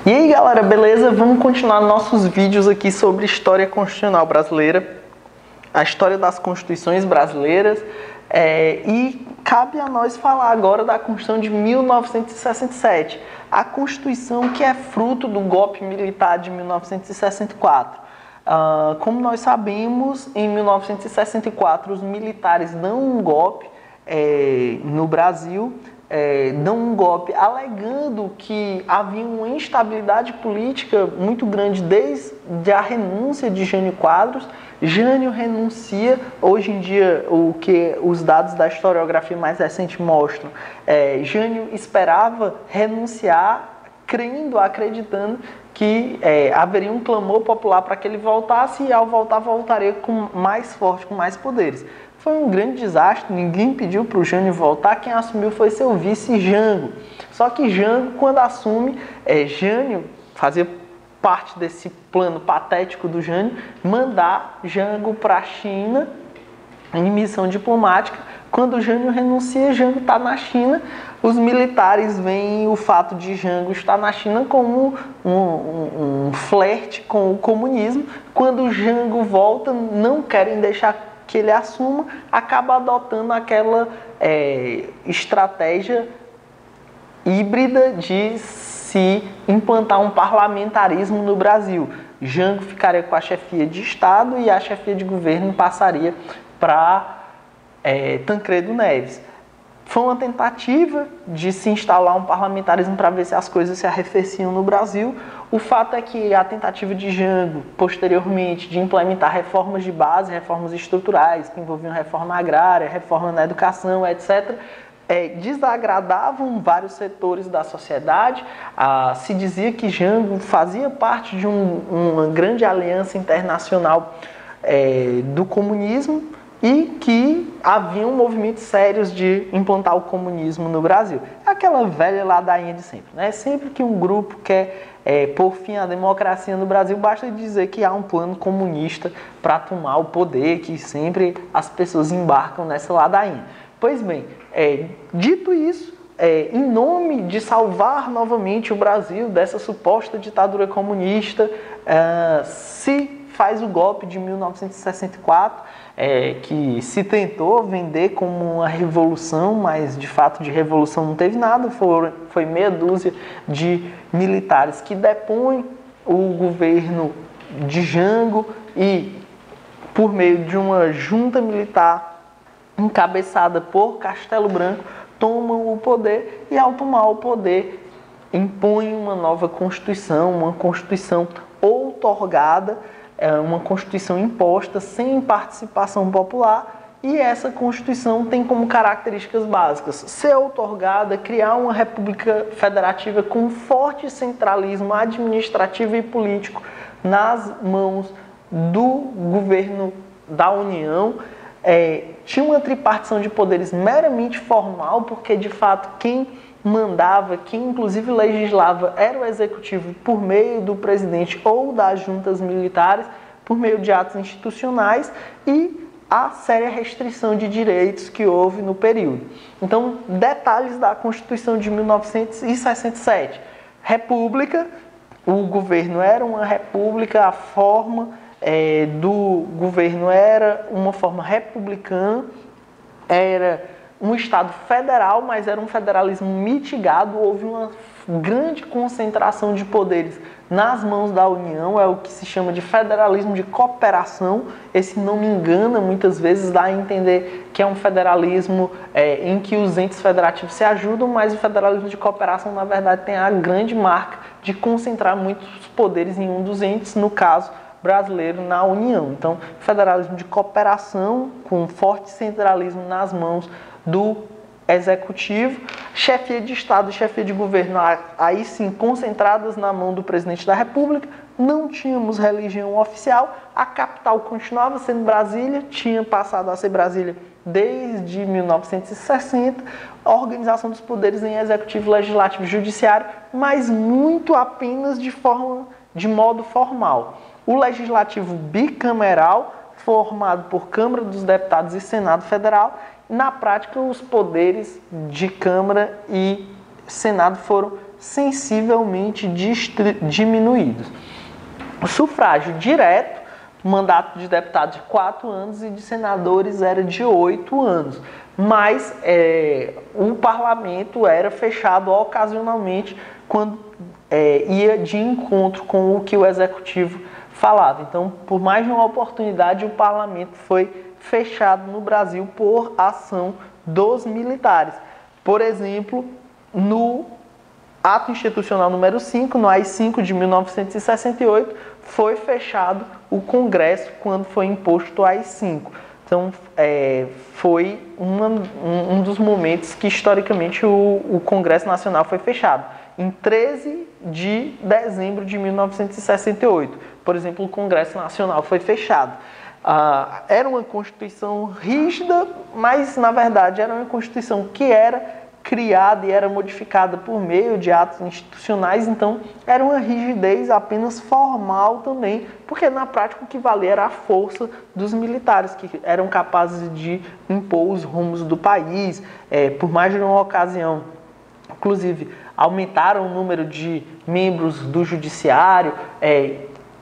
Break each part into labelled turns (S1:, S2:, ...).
S1: E aí galera, beleza? Vamos continuar nossos vídeos aqui sobre história constitucional brasileira, a história das constituições brasileiras, e cabe a nós falar agora da Constituição de 1967, a Constituição que é fruto do golpe militar de 1964. Como nós sabemos, em 1964 os militares dão um golpe no Brasil, dão um golpe alegando que havia uma instabilidade política muito grande desde a renúncia de Jânio Quadros. Jânio renuncia, hoje em dia o que os dados da historiografia mais recente mostram, Jânio esperava renunciar, acreditando que haveria um clamor popular para que ele voltasse, e ao voltar, voltaria com mais forte, com mais poderes. Foi um grande desastre, ninguém pediu para o Jânio voltar, quem assumiu foi seu vice Jango. Só que Jango, quando assume, Jânio fazia parte desse plano patético do Jânio, mandar Jango para a China em missão diplomática. Quando Jânio renuncia, Jango está na China. Os militares veem o fato de Jango estar na China como um flerte com o comunismo. Quando Jango volta, não querem deixar que ele assuma, acaba adotando aquela estratégia híbrida de se implantar um parlamentarismo no Brasil. Jango ficaria com a chefia de Estado e a chefia de governo passaria para Tancredo Neves. Foi uma tentativa de se instalar um parlamentarismo para ver se as coisas se arrefeciam no Brasil. O fato é que a tentativa de Jango, posteriormente, de implementar reformas de base, reformas estruturais, que envolviam reforma agrária, reforma na educação, etc., desagradavam vários setores da sociedade. Se dizia que Jango fazia parte de uma grande aliança internacional do comunismo, e que haviam movimentos sérios de implantar o comunismo no Brasil. É aquela velha ladainha de sempre, né? Sempre que um grupo quer pôr fim à democracia no Brasil, basta dizer que há um plano comunista para tomar o poder, que sempre as pessoas embarcam nessa ladainha. Pois bem, dito isso, em nome de salvar novamente o Brasil dessa suposta ditadura comunista, se faz o golpe de 1964, que se tentou vender como uma revolução, mas de fato de revolução não teve nada. Foi meia dúzia de militares que depõem o governo de Jango e, por meio de uma junta militar encabeçada por Castelo Branco, tomam o poder, e ao tomar o poder impõem uma nova Constituição, uma Constituição outorgada, uma Constituição imposta, sem participação popular. E essa Constituição tem como características básicas ser outorgada, criar uma república federativa com forte centralismo administrativo e político nas mãos do governo da União. Tinha uma tripartição de poderes meramente formal, porque de fato quem mandava, quem inclusive legislava, era o executivo por meio do presidente ou das juntas militares, por meio de atos institucionais, e a séria restrição de direitos que houve no período. Então, detalhes da Constituição de 1967. República, o governo era uma república, a forma do governo era uma forma republicana, era um Estado federal, mas era um federalismo mitigado. Houve uma grande concentração de poderes nas mãos da União, é o que se chama de federalismo de cooperação. Esse não me engana, muitas vezes dá a entender que é um federalismo em que os entes federativos se ajudam, mas o federalismo de cooperação, na verdade, tem a grande marca de concentrar muitos poderes em um dos entes, no caso brasileiro, na União. Então, federalismo de cooperação com forte centralismo nas mãos do executivo, chefia de Estado e chefia de governo, aí sim concentradas na mão do presidente da República. Não tínhamos religião oficial, a capital continuava sendo Brasília, tinha passado a ser Brasília desde 1960, a organização dos poderes em executivo, legislativo e judiciário, mas muito apenas de modo formal. O legislativo bicameral, formado por Câmara dos Deputados e Senado Federal. Na prática, os poderes de Câmara e Senado foram sensivelmente diminuídos. O sufrágio direto, mandato de deputado de 4 anos e de senadores era de 8 anos. Mas o parlamento era fechado ocasionalmente quando ia de encontro com o que o executivo falava. Então, por mais de uma oportunidade, o parlamento foi fechado no Brasil por ação dos militares. Por exemplo, no Ato Institucional número 5, no AI-5 de 1968, foi fechado o Congresso quando foi imposto o AI-5. Então, foi um dos momentos que, historicamente, o Congresso Nacional foi fechado. Em 13 de dezembro de 1968, por exemplo, o Congresso Nacional foi fechado. Era uma Constituição rígida, mas, na verdade, era uma Constituição que era criada e era modificada por meio de atos institucionais, então era uma rigidez apenas formal também, porque na prática o que valia era a força dos militares, que eram capazes de impor os rumos do país, por mais de uma ocasião. Inclusive, aumentaram o número de membros do judiciário,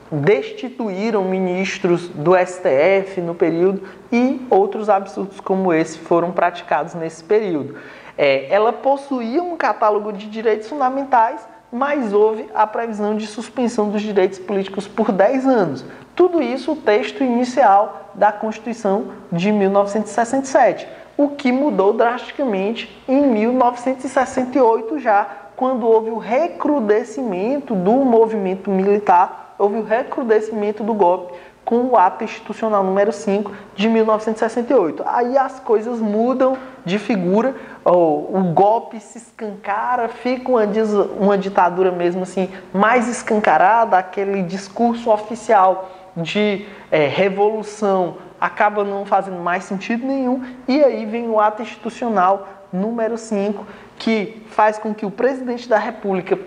S1: destituíram ministros do STF no período e outros absurdos como esse foram praticados nesse período. Ela possuía um catálogo de direitos fundamentais, mas houve a previsão de suspensão dos direitos políticos por 10 anos. Tudo isso o texto inicial da Constituição de 1967, o que mudou drasticamente em 1968 já, quando houve o recrudescimento do movimento militar, houve o recrudescimento do golpe com o Ato Institucional número 5 de 1968. Aí as coisas mudam de figura, o golpe se escancara, fica uma ditadura mesmo assim mais escancarada, aquele discurso oficial de revolução acaba não fazendo mais sentido nenhum, e aí vem o Ato Institucional número 5, que faz com que o presidente da República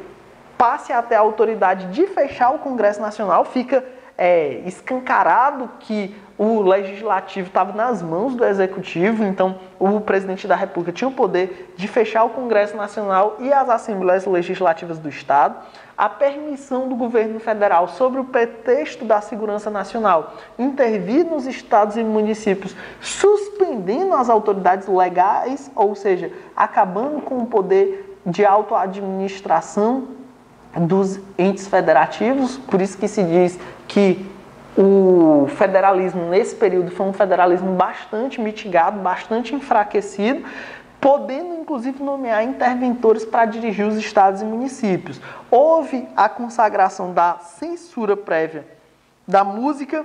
S1: passe até a autoridade de fechar o Congresso Nacional. Fica escancarado que o legislativo estava nas mãos do executivo, então o presidente da República tinha o poder de fechar o Congresso Nacional e as assembleias legislativas do Estado. A permissão do governo federal, sobre o pretexto da segurança nacional, intervir nos estados e municípios, suspendendo as autoridades legais, ou seja, acabando com o poder de autoadministração dos entes federativos. Por isso que se diz que o federalismo nesse período foi um federalismo bastante mitigado, bastante enfraquecido, podendo inclusive nomear interventores para dirigir os estados e municípios. Houve a consagração da censura prévia da música,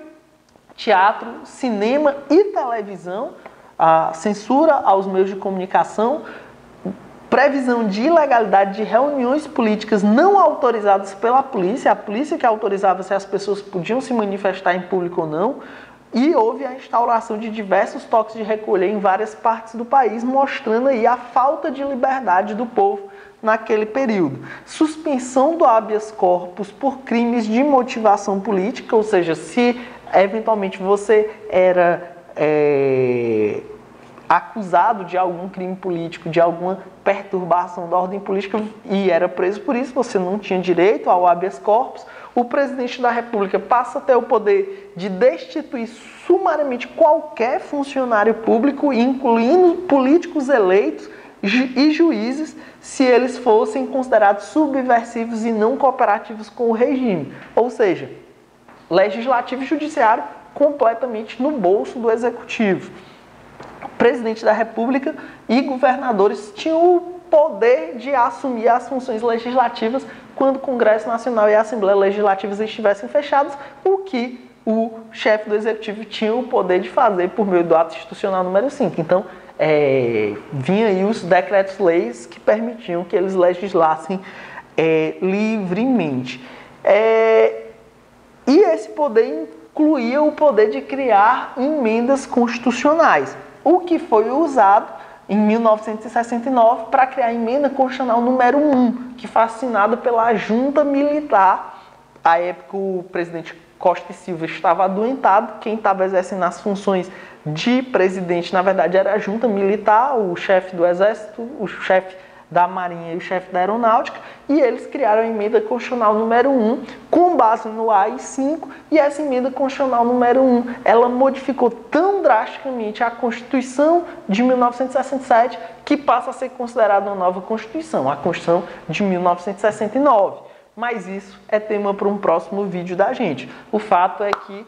S1: teatro, cinema e televisão, a censura aos meios de comunicação, previsão de ilegalidade de reuniões políticas não autorizadas pela polícia, a polícia que autorizava se as pessoas podiam se manifestar em público ou não, e houve a instauração de diversos toques de recolher em várias partes do país, mostrando aí a falta de liberdade do povo naquele período. Suspensão do habeas corpus por crimes de motivação política, ou seja, se eventualmente você era acusado de algum crime político, de alguma perturbação da ordem política e era preso por isso, você não tinha direito ao habeas corpus. O presidente da República passa a ter o poder de destituir sumariamente qualquer funcionário público, incluindo políticos eleitos e juízes, se eles fossem considerados subversivos e não cooperativos com o regime. Ou seja, legislativo e judiciário completamente no bolso do executivo. O presidente da República e governadores tinham o poder de assumir as funções legislativas quando o Congresso Nacional e a Assembleia Legislativa estivessem fechados, o que o chefe do Executivo tinha o poder de fazer por meio do Ato Institucional número 5. Então, vinha aí os decretos-leis que permitiam que eles legislassem livremente. E esse poder incluía o poder de criar emendas constitucionais, o que foi usado em 1969 para criar a emenda constitucional número 1, que foi assinada pela junta militar. À época, o presidente Costa e Silva estava adoentado, quem estava exercendo as funções de presidente, na verdade, era a junta militar, o chefe do exército, o chefe da Marinha e o chefe da Aeronáutica, e eles criaram a emenda constitucional número 1, com base no AI-5, e essa emenda constitucional número 1, ela modificou tão drasticamente a Constituição de 1967, que passa a ser considerada uma nova Constituição, a Constituição de 1969. Mas isso é tema para um próximo vídeo da gente. O fato é que,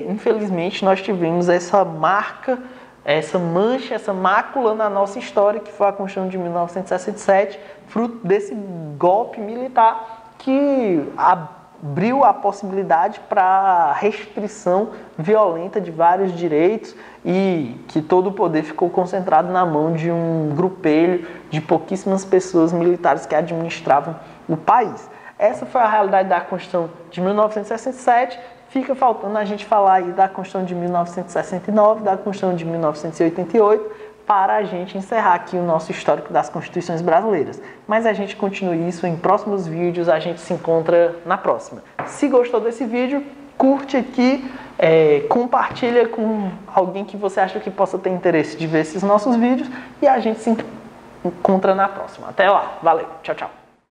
S1: infelizmente, nós tivemos essa marca, essa mancha, essa mácula na nossa história, que foi a Constituição de 1967, fruto desse golpe militar que abriu a possibilidade para restrição violenta de vários direitos e que todo o poder ficou concentrado na mão de um grupelho de pouquíssimas pessoas militares que administravam o país. Essa foi a realidade da Constituição de 1967. Fica faltando a gente falar aí da Constituição de 1969, da Constituição de 1988, para a gente encerrar aqui o nosso histórico das Constituições brasileiras. Mas a gente continua isso em próximos vídeos, a gente se encontra na próxima. Se gostou desse vídeo, curte aqui, compartilha com alguém que você acha que possa ter interesse de ver esses nossos vídeos e a gente se encontra na próxima. Até lá, valeu, tchau, tchau.